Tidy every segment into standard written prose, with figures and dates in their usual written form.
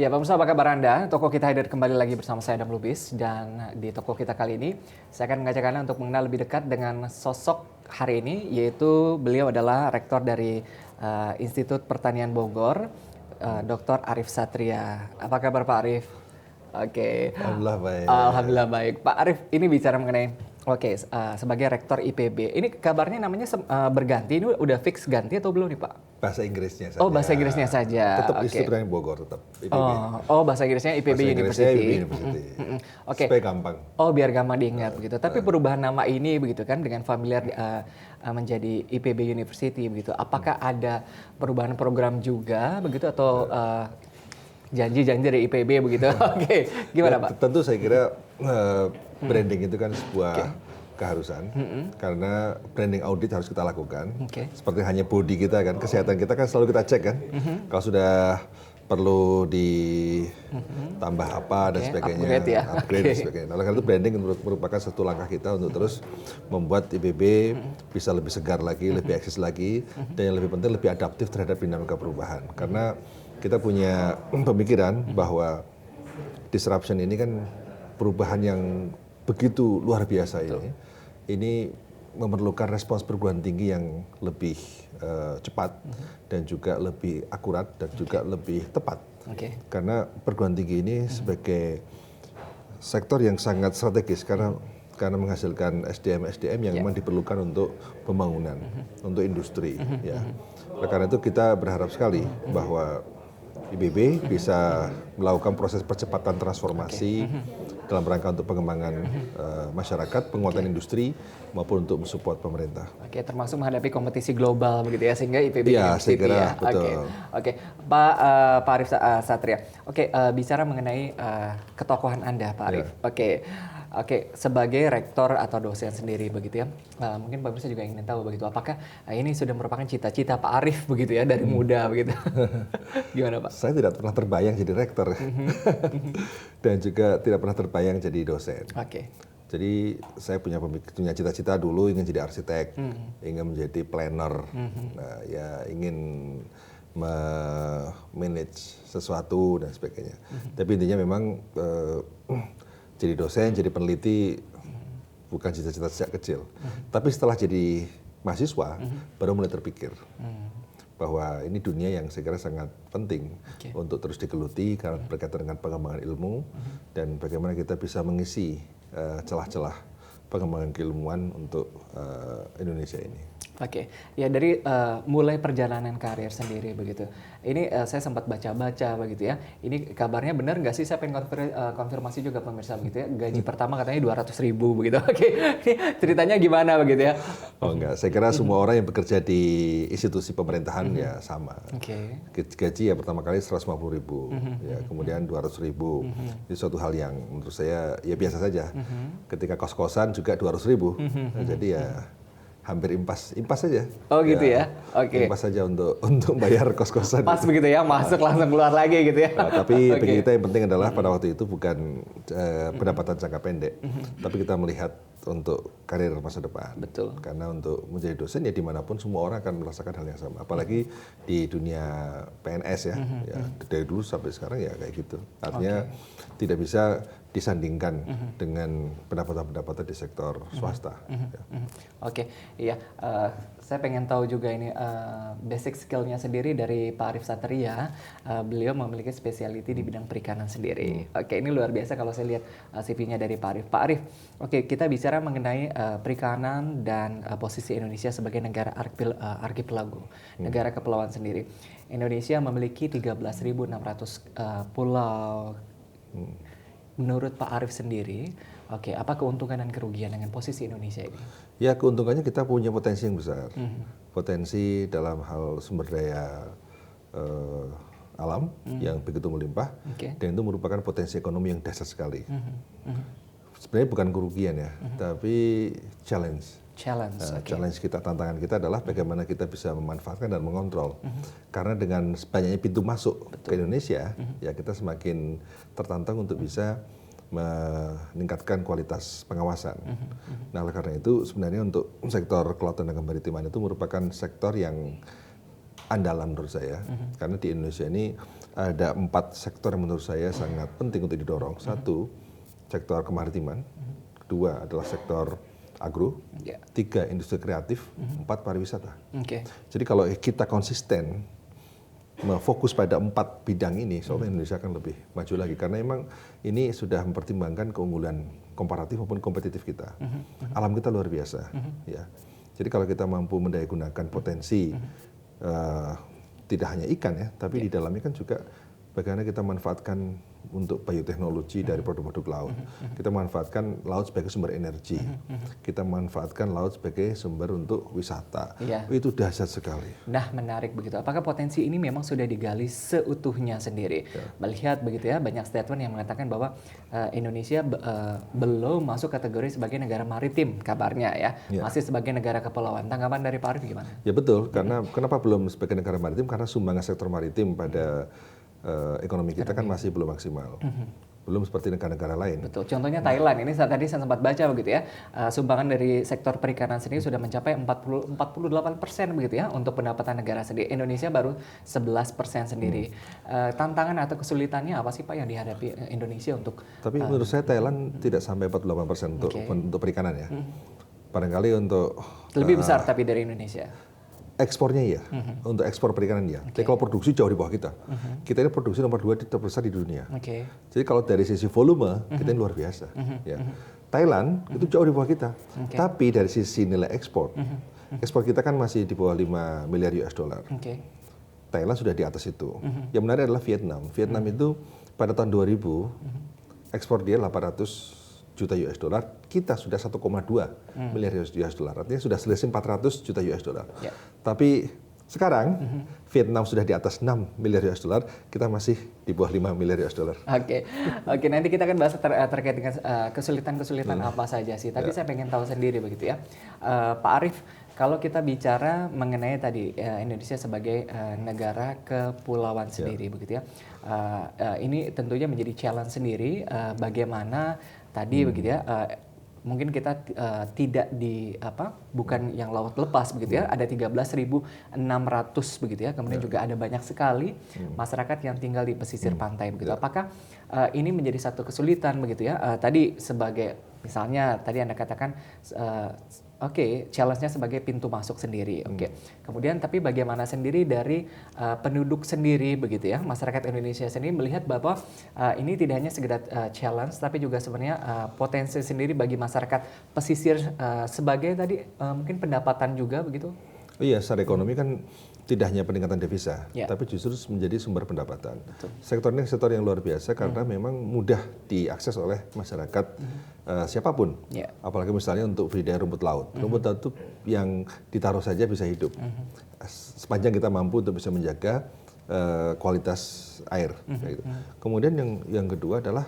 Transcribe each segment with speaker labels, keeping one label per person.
Speaker 1: Ya, pemirsa, apa kabar Anda? Toko kita hadir kembali lagi bersama saya Adam Lubis, dan di toko kita kali ini saya akan mengajak Anda untuk mengenal lebih dekat dengan sosok hari ini, yaitu beliau adalah rektor dari Institut Pertanian Bogor, Dr. Arief Satria. Apa kabar Pak Arief? Oke.
Speaker 2: Alhamdulillah baik.
Speaker 1: Alhamdulillah baik. Pak Arief, ini bicara mengenai sebagai rektor IPB. Ini kabarnya namanya berganti. Ini udah fix ganti atau belum nih Pak?
Speaker 2: Bahasa Inggrisnya saja.
Speaker 1: Oh, bahasa Inggrisnya saja.
Speaker 2: Tetap Institut Pertanian Bogor, tetap IPB.
Speaker 1: Oh, bahasa Inggrisnya IPB
Speaker 2: bahasa
Speaker 1: University.
Speaker 2: University.
Speaker 1: Oke.
Speaker 2: Supaya gampang.
Speaker 1: Oh, biar gampang diingat begitu. Tapi perubahan nama ini begitu kan dengan familiar menjadi IPB University begitu. Apakah ada perubahan program juga begitu atau janji-janji dari IPB begitu? Oke, gimana Pak?
Speaker 2: Tentu saya kira branding itu kan sebuah keharusan, karena branding audit harus kita lakukan. Seperti hanya body kita kan, kesehatan kita kan selalu kita cek kan. Kalau sudah perlu ditambah apa dan sebagainya, upgrade dan sebagainya. Oleh karena itu branding merupakan satu langkah kita untuk terus membuat IPB bisa lebih segar lagi, lebih eksis lagi, dan yang lebih penting lebih adaptif terhadap dinamika perubahan. Karena kita punya pemikiran bahwa disruption ini kan perubahan yang begitu luar biasa ini. Ini memerlukan respons perguruan tinggi yang lebih cepat dan juga lebih akurat dan juga lebih tepat. Karena perguruan tinggi ini sebagai sektor yang sangat strategis karena menghasilkan SDM yang memang diperlukan untuk pembangunan, untuk industri. Ya. Karena itu kita berharap sekali bahwa IPB bisa melakukan proses percepatan transformasi dalam rangka untuk pengembangan masyarakat, penguatan industri, maupun untuk mensupport pemerintah.
Speaker 1: Termasuk menghadapi kompetisi global begitu ya, sehingga IPB
Speaker 2: saya kira betul.
Speaker 1: Pak Arief Satria. Bicara mengenai ketokohan Anda, Pak Arief. Sebagai rektor atau dosen sendiri begitu ya, mungkin Pak Mirsa juga ingin tahu begitu, apakah ini sudah merupakan cita-cita Pak Arief begitu ya dari muda begitu? Gimana Pak?
Speaker 2: Saya tidak pernah terbayang jadi rektor dan juga tidak pernah terbayang jadi dosen. Jadi saya punya cita-cita dulu ingin jadi arsitek, ingin menjadi planner, ingin manage sesuatu dan sebagainya. Tapi intinya memang jadi dosen, jadi peneliti bukan cita-cita sejak kecil. Tapi setelah jadi mahasiswa, baru mulai terpikir bahwa ini dunia yang saya kira sangat penting untuk terus digeluti karena berkaitan dengan pengembangan ilmu dan bagaimana kita bisa mengisi celah-celah pengembangan keilmuan untuk Indonesia ini.
Speaker 1: Ya dari mulai perjalanan karir sendiri begitu. Ini saya sempat baca-baca begitu ya. Ini kabarnya benar nggak sih? Saya pengen konfirmasi juga pemirsa begitu ya. Gaji pertama katanya 200.000 begitu. Ini ceritanya gimana begitu ya?
Speaker 2: Oh enggak, saya kira semua orang yang bekerja di institusi pemerintahan ya sama. Gaji ya pertama kali 150.000, ya kemudian 200.000. Itu suatu hal yang menurut saya ya biasa saja. Ketika kos-kosan juga 200.000. Jadi ya hampir impas saja.
Speaker 1: Oh gitu ya.
Speaker 2: Impas saja untuk bayar kos-kosan.
Speaker 1: Pas begitu ya, masuk langsung keluar lagi gitu ya.
Speaker 2: Tapi bagi kita yang penting adalah pada waktu itu bukan pendapatan jangka pendek, tapi kita melihat untuk karir masa depan.
Speaker 1: Betul.
Speaker 2: Karena untuk menjadi dosen ya dimanapun semua orang akan merasakan hal yang sama. Apalagi di dunia PNS ya, dari dulu sampai sekarang ya kayak gitu. Artinya tidak bisa disandingkan dengan pendapatan-pendapatan di sektor swasta.
Speaker 1: Saya pengen tahu juga ini basic skill-nya sendiri dari Pak Arief Satria. Beliau memiliki specialty di bidang perikanan sendiri. Ini luar biasa kalau saya lihat CV-nya dari Pak Arief. Pak Arief, kita bicara mengenai perikanan dan posisi Indonesia sebagai negara arkipelago, negara kepulauan sendiri. Indonesia memiliki 13.600 pulau. Menurut Pak Arief sendiri, apa keuntungan dan kerugian dengan posisi Indonesia ini?
Speaker 2: Ya, keuntungannya kita punya potensi yang besar. Potensi dalam hal sumber daya alam yang begitu melimpah, dan itu merupakan potensi ekonomi yang dahsyat sekali. Sebenarnya bukan kerugian ya, tapi challenge. Challenge kita, tantangan kita adalah bagaimana kita bisa memanfaatkan dan mengontrol. Karena dengan banyaknya pintu masuk ke Indonesia, ya kita semakin tertantang untuk bisa meningkatkan kualitas pengawasan. Nah, oleh karena itu sebenarnya untuk sektor kelautan dan kemaritiman itu merupakan sektor yang andalan menurut saya. Karena di Indonesia ini ada 4 sektor yang menurut saya sangat penting untuk didorong. 1, sektor kemaritiman. 2 adalah sektor agro, 3 industri kreatif, 4 pariwisata. Jadi kalau kita konsisten fokus pada 4 bidang ini, soalnya Indonesia akan lebih maju lagi karena memang ini sudah mempertimbangkan keunggulan komparatif maupun kompetitif kita. Alam kita luar biasa, ya. Jadi kalau kita mampu mendayagunakan potensi tidak hanya ikan ya, tapi di dalamnya kan juga bagaimana kita manfaatkan untuk bioteknologi dari produk-produk laut. Kita manfaatkan laut sebagai sumber energi. Kita manfaatkan laut sebagai sumber untuk wisata. Itu dahsyat sekali.
Speaker 1: Nah, menarik begitu. Apakah potensi ini memang sudah digali seutuhnya sendiri? Melihat begitu ya, banyak statement yang mengatakan bahwa Indonesia belum masuk kategori sebagai negara maritim kabarnya ya. Masih sebagai negara kepulauan. Tanggapan dari Pak Arief gimana?
Speaker 2: Ya betul, karena kenapa belum sebagai negara maritim? Karena sumbangan sektor maritim pada ekonomi kita kan masih belum maksimal. Belum seperti negara-negara lain.
Speaker 1: Betul. Contohnya Thailand, ini tadi saya sempat baca begitu ya. Sumbangan dari sektor perikanan sendiri sudah mencapai 48% begitu ya untuk pendapatan negara sendiri. Indonesia baru 11% sendiri. Tantangan atau kesulitannya apa sih Pak yang dihadapi Indonesia untuk...
Speaker 2: Tapi menurut saya Thailand tidak sampai 48% untuk perikanan ya. Barangkali untuk...
Speaker 1: Lebih besar tapi dari Indonesia.
Speaker 2: Ekspornya iya, untuk ekspor perikanan iya. Tapi kalau produksi jauh di bawah kita. Kita ini produksi nomor 2 terbesar di dunia. Jadi kalau dari sisi volume, kita ini luar biasa. Ya. Thailand itu jauh di bawah kita. Tapi dari sisi nilai ekspor, ekspor kita kan masih di bawah 5 miliar US dollar. Thailand sudah di atas itu. Yang menarik adalah Vietnam. Vietnam itu pada tahun 2000, ekspor dia 800 juta US dollar, kita sudah 1,2 miliar US dollar. Artinya sudah selisih 400 juta US dollar. Tapi sekarang Vietnam sudah di atas 6 miliar US dollar, kita masih di bawah 5 miliar US dollar.
Speaker 1: Oke, nanti kita akan bahas terkait dengan kesulitan-kesulitan apa saja sih. Tapi saya pengen tahu sendiri begitu ya. Pak Arief, kalau kita bicara mengenai tadi Indonesia sebagai negara kepulauan sendiri begitu ya. Ini tentunya menjadi challenge sendiri bagaimana tadi begitu ya, mungkin kita tidak bukan yang laut lepas begitu ya, ada 13.600 begitu ya, kemudian juga ada banyak sekali masyarakat yang tinggal di pesisir pantai begitu. Apakah ini menjadi satu kesulitan begitu ya? Tadi sebagai misalnya tadi Anda katakan challenge-nya sebagai pintu masuk sendiri. Kemudian tapi bagaimana sendiri dari penduduk sendiri begitu ya, masyarakat Indonesia sendiri melihat bahwa ini tidak hanya sekedar challenge tapi juga sebenarnya potensi sendiri bagi masyarakat pesisir sebagai tadi mungkin pendapatan juga begitu.
Speaker 2: Iya, secara ekonomi kan tidak hanya peningkatan devisa, tapi justru menjadi sumber pendapatan. Sektor ini sektor yang luar biasa karena memang mudah diakses oleh masyarakat siapapun. Apalagi misalnya untuk budidaya rumput laut. Rumput laut itu yang ditaruh saja bisa hidup. Sepanjang kita mampu untuk bisa menjaga kualitas air. Gitu. Kemudian yang kedua adalah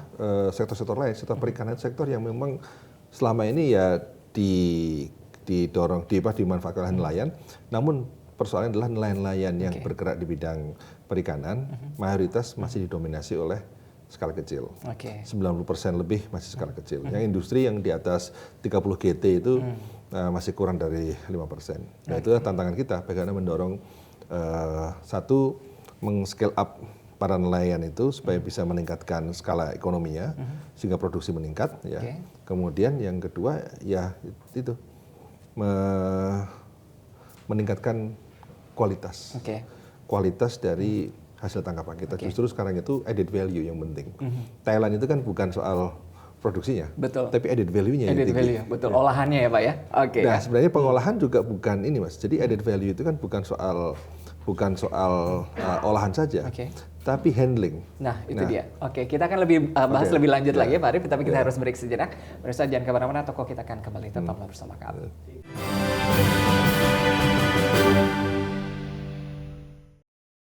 Speaker 2: sektor-sektor lain, sektor perikanan, sektor yang memang selama ini ya didorong, dimanfaatkan oleh nelayan, namun persoalan adalah nelayan-nelayan yang bergerak di bidang perikanan, mayoritas masih didominasi oleh skala kecil. 90% lebih masih skala kecil. Yang industri yang di atas 30 GT itu masih kurang dari 5%. Nah, itulah tantangan kita, bagaimana mendorong satu, meng-scale up para nelayan itu supaya bisa meningkatkan skala ekonominya, sehingga produksi meningkat. Ya. Kemudian yang kedua, ya itu, meningkatkan kualitas. Kualitas dari hasil tangkapan kita. Justru sekarang itu added value yang penting. Thailand itu kan bukan soal produksinya, tapi added value-nya yang tinggi.
Speaker 1: Betul, olahannya ya Pak ya.
Speaker 2: Nah, sebenarnya pengolahan juga bukan ini Mas. Jadi added value itu kan bukan soal olahan saja, tapi handling.
Speaker 1: Nah, itu dia. Kita akan lebih bahas lebih lanjut lagi ya Pak Arief, tapi kita harus break sejenak. Pemirsa jangan kemana-mana, toko kita akan kembali, tetaplah bersama kami.